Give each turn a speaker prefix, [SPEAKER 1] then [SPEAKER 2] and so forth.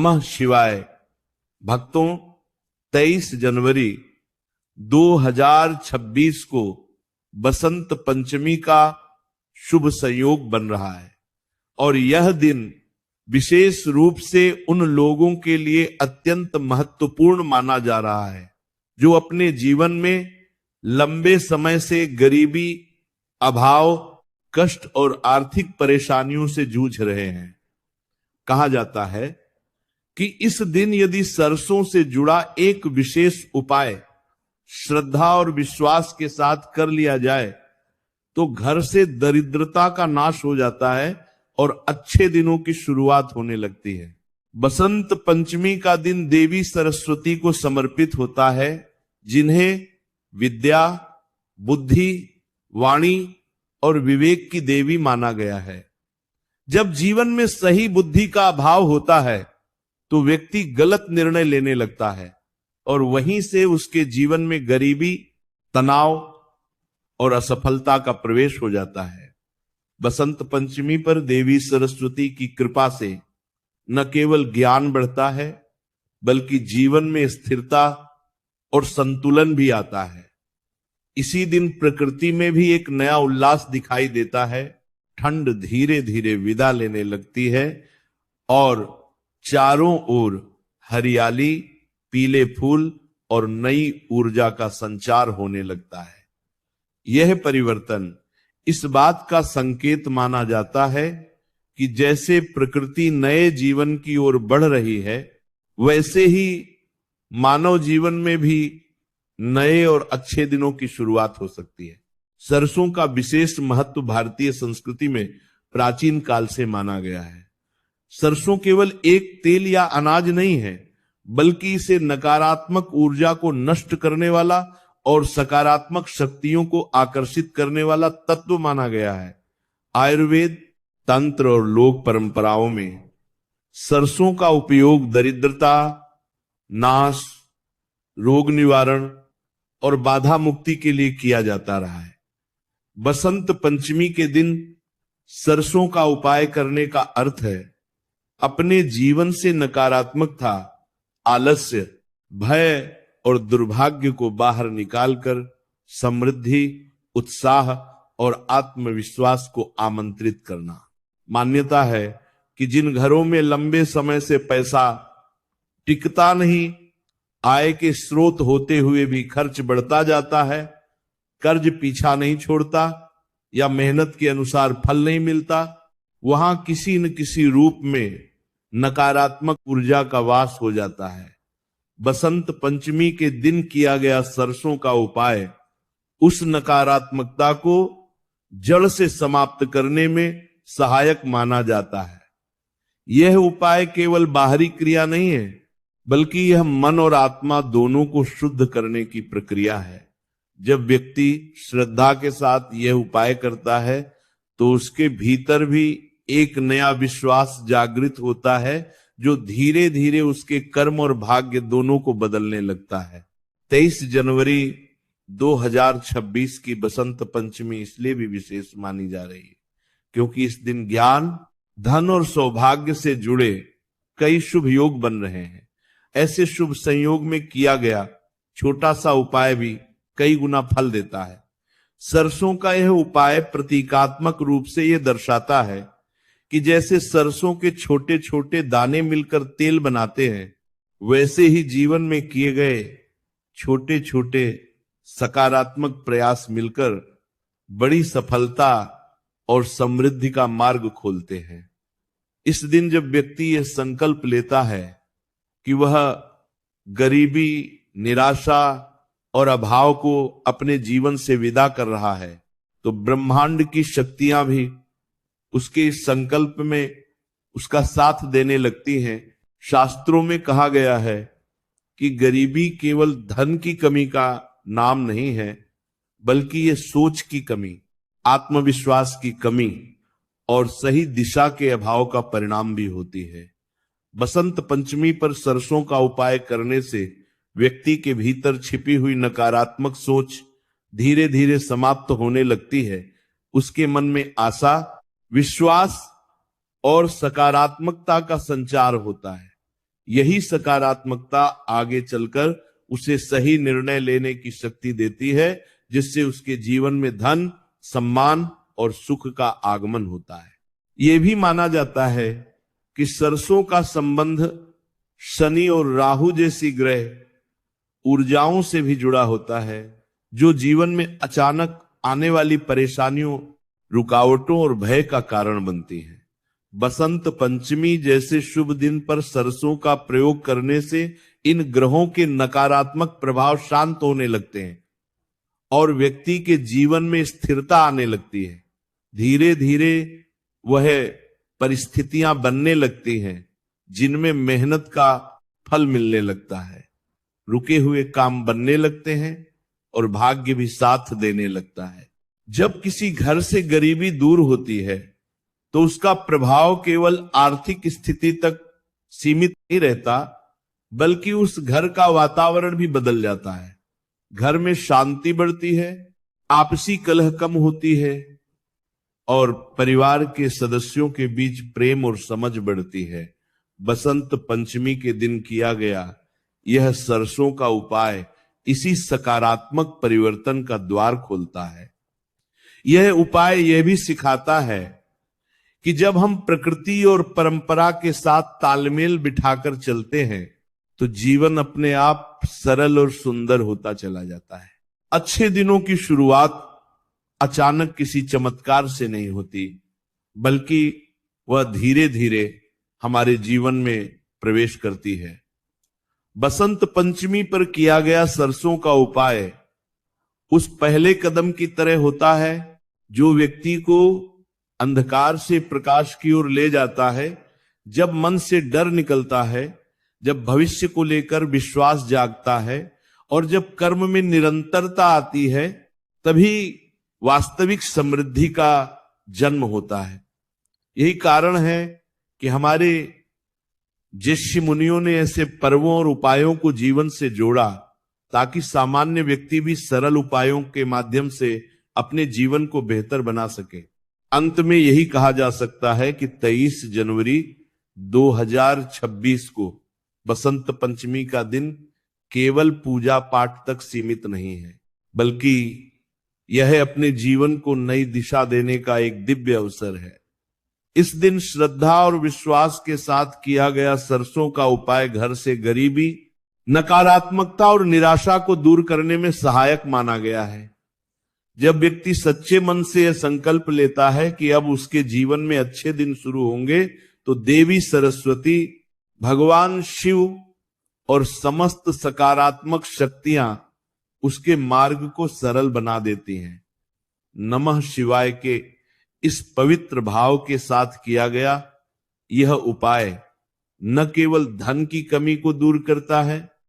[SPEAKER 1] नमः शिवाय। भक्तों, 23 जनवरी 2026 को बसंत पंचमी का शुभ संयोग बन रहा है और यह दिन विशेष रूप से उन लोगों के लिए अत्यंत महत्वपूर्ण माना जा रहा है जो अपने जीवन में लंबे समय से गरीबी, अभाव, कष्ट और आर्थिक परेशानियों से जूझ रहे हैं। कहा जाता है कि इस दिन यदि सरसों से जुड़ा एक विशेष उपाय श्रद्धा और विश्वास के साथ कर लिया जाए तो घर से दरिद्रता का नाश हो जाता है और अच्छे दिनों की शुरुआत होने लगती है। बसंत पंचमी का दिन देवी सरस्वती को समर्पित होता है, जिन्हें विद्या, बुद्धि, वाणी और विवेक की देवी माना गया है। जब जीवन में सही बुद्धि का अभाव होता है तो व्यक्ति गलत निर्णय लेने लगता है और वहीं से उसके जीवन में गरीबी, तनाव और असफलता का प्रवेश हो जाता है। बसंत पंचमी पर देवी सरस्वती की कृपा से न केवल ज्ञान बढ़ता है बल्कि जीवन में स्थिरता और संतुलन भी आता है। इसी दिन प्रकृति में भी एक नया उल्लास दिखाई देता है। ठंड धीरे धीरे विदा लेने लगती है और चारों ओर हरियाली, पीले फूल और नई ऊर्जा का संचार होने लगता है। यह परिवर्तन इस बात का संकेत माना जाता है कि जैसे प्रकृति नए जीवन की ओर बढ़ रही है, वैसे ही मानव जीवन में भी नए और अच्छे दिनों की शुरुआत हो सकती है। सरसों का विशेष महत्व भारतीय संस्कृति में प्राचीन काल से माना गया है। सरसों केवल एक तेल या अनाज नहीं है, बल्कि इसे नकारात्मक ऊर्जा को नष्ट करने वाला और सकारात्मक शक्तियों को आकर्षित करने वाला तत्व माना गया है। आयुर्वेद, तंत्र और लोक परंपराओं में सरसों का उपयोग दरिद्रता, नाश, रोग निवारण और बाधा मुक्ति के लिए किया जाता रहा है। बसंत पंचमी के दिन सरसों का उपाय करने का अर्थ है अपने जीवन से नकारात्मकता, आलस्य, भय और दुर्भाग्य को बाहर निकालकर समृद्धि, उत्साह और आत्मविश्वास को आमंत्रित करना। मान्यता है कि जिन घरों में लंबे समय से पैसा टिकता नहीं, आय के स्रोत होते हुए भी खर्च बढ़ता जाता है, कर्ज पीछा नहीं छोड़ता या मेहनत के अनुसार फल नहीं मिलता, वहां किसी न किसी रूप में नकारात्मक ऊर्जा का वास हो जाता है। बसंत पंचमी के दिन किया गया सरसों का उपाय उस नकारात्मकता को जड़ से समाप्त करने में सहायक माना जाता है। यह उपाय केवल बाहरी क्रिया नहीं है, बल्कि यह मन और आत्मा दोनों को शुद्ध करने की प्रक्रिया है। जब व्यक्ति श्रद्धा के साथ यह उपाय करता है तो उसके भीतर भी एक नया विश्वास जागृत होता है जो धीरे धीरे उसके कर्म और भाग्य दोनों को बदलने लगता है। 23 जनवरी 2026 की बसंत पंचमी इसलिए भी विशेष मानी जा रही है क्योंकि इस दिन ज्ञान, धन और सौभाग्य से जुड़े कई शुभ योग बन रहे हैं। ऐसे शुभ संयोग में किया गया छोटा सा उपाय भी कई गुना फल देता है। सरसों का यह उपाय प्रतीकात्मक रूप से यह दर्शाता है कि जैसे सरसों के छोटे छोटे दाने मिलकर तेल बनाते हैं, वैसे ही जीवन में किए गए छोटे छोटे सकारात्मक प्रयास मिलकर बड़ी सफलता और समृद्धि का मार्ग खोलते हैं। इस दिन जब व्यक्ति यह संकल्प लेता है कि वह गरीबी, निराशा और अभाव को अपने जीवन से विदा कर रहा है, तो ब्रह्मांड की शक्तियां भी उसके इस संकल्प में उसका साथ देने लगती हैं। शास्त्रों में कहा गया है कि गरीबी केवल धन की कमी का नाम नहीं है, बल्कि ये सोच की कमी, आत्मविश्वास की कमी और सही दिशा के अभाव का परिणाम भी होती है। बसंत पंचमी पर सरसों का उपाय करने से व्यक्ति के भीतर छिपी हुई नकारात्मक सोच धीरे धीरे समाप्त होने लगती है। उसके मन में आशा, विश्वास और सकारात्मकता का संचार होता है। यही सकारात्मकता आगे चलकर उसे सही निर्णय लेने की शक्ति देती है, जिससे उसके जीवन में धन, सम्मान और सुख का आगमन होता है। यह भी माना जाता है कि सरसों का संबंध शनि और राहु जैसी ग्रह ऊर्जाओं से भी जुड़ा होता है, जो जीवन में अचानक आने वाली परेशानियों, रुकावटों और भय का कारण बनती है। बसंत पंचमी जैसे शुभ दिन पर सरसों का प्रयोग करने से इन ग्रहों के नकारात्मक प्रभाव शांत होने लगते हैं और व्यक्ति के जीवन में स्थिरता आने लगती है। धीरे धीरे वह परिस्थितियां बनने लगती हैं जिनमें मेहनत का फल मिलने लगता है, रुके हुए काम बनने लगते हैं और भाग्य भी साथ देने लगता है। जब किसी घर से गरीबी दूर होती है तो उसका प्रभाव केवल आर्थिक स्थिति तक सीमित नहीं रहता, बल्कि उस घर का वातावरण भी बदल जाता है। घर में शांति बढ़ती है, आपसी कलह कम होती है और परिवार के सदस्यों के बीच प्रेम और समझ बढ़ती है। बसंत पंचमी के दिन किया गया यह सरसों का उपाय इसी सकारात्मक परिवर्तन का द्वार खोलता है। यह उपाय यह भी सिखाता है कि जब हम प्रकृति और परंपरा के साथ तालमेल बिठाकर चलते हैं तो जीवन अपने आप सरल और सुंदर होता चला जाता है। अच्छे दिनों की शुरुआत अचानक किसी चमत्कार से नहीं होती, बल्कि वह धीरे धीरे हमारे जीवन में प्रवेश करती है। बसंत पंचमी पर किया गया सरसों का उपाय उस पहले कदम की तरह होता है जो व्यक्ति को अंधकार से प्रकाश की ओर ले जाता है। जब मन से डर निकलता है, जब भविष्य को लेकर विश्वास जागता है और जब कर्म में निरंतरता आती है, तभी वास्तविक समृद्धि का जन्म होता है। यही कारण है कि हमारे ऋषि मुनियों ने ऐसे पर्वों और उपायों को जीवन से जोड़ा ताकि सामान्य व्यक्ति भी सरल उपायों के माध्यम से अपने जीवन को बेहतर बना सके। अंत में यही कहा जा सकता है कि 23 जनवरी 2026 को बसंत पंचमी का दिन केवल पूजा पाठ तक सीमित नहीं है, बल्कि यह अपने जीवन को नई दिशा देने का एक दिव्य अवसर है। इस दिन श्रद्धा और विश्वास के साथ किया गया सरसों का उपाय घर से गरीबी, नकारात्मकता और निराशा को दूर करने में सहायक माना गया है। जब व्यक्ति सच्चे मन से यह संकल्प लेता है कि अब उसके जीवन में अच्छे दिन शुरू होंगे, तो देवी सरस्वती, भगवान शिव और समस्त सकारात्मक शक्तियां उसके मार्ग को सरल बना देती हैं। नमः शिवाय के इस पवित्र भाव के साथ किया गया यह उपाय न केवल धन की कमी को दूर करता है,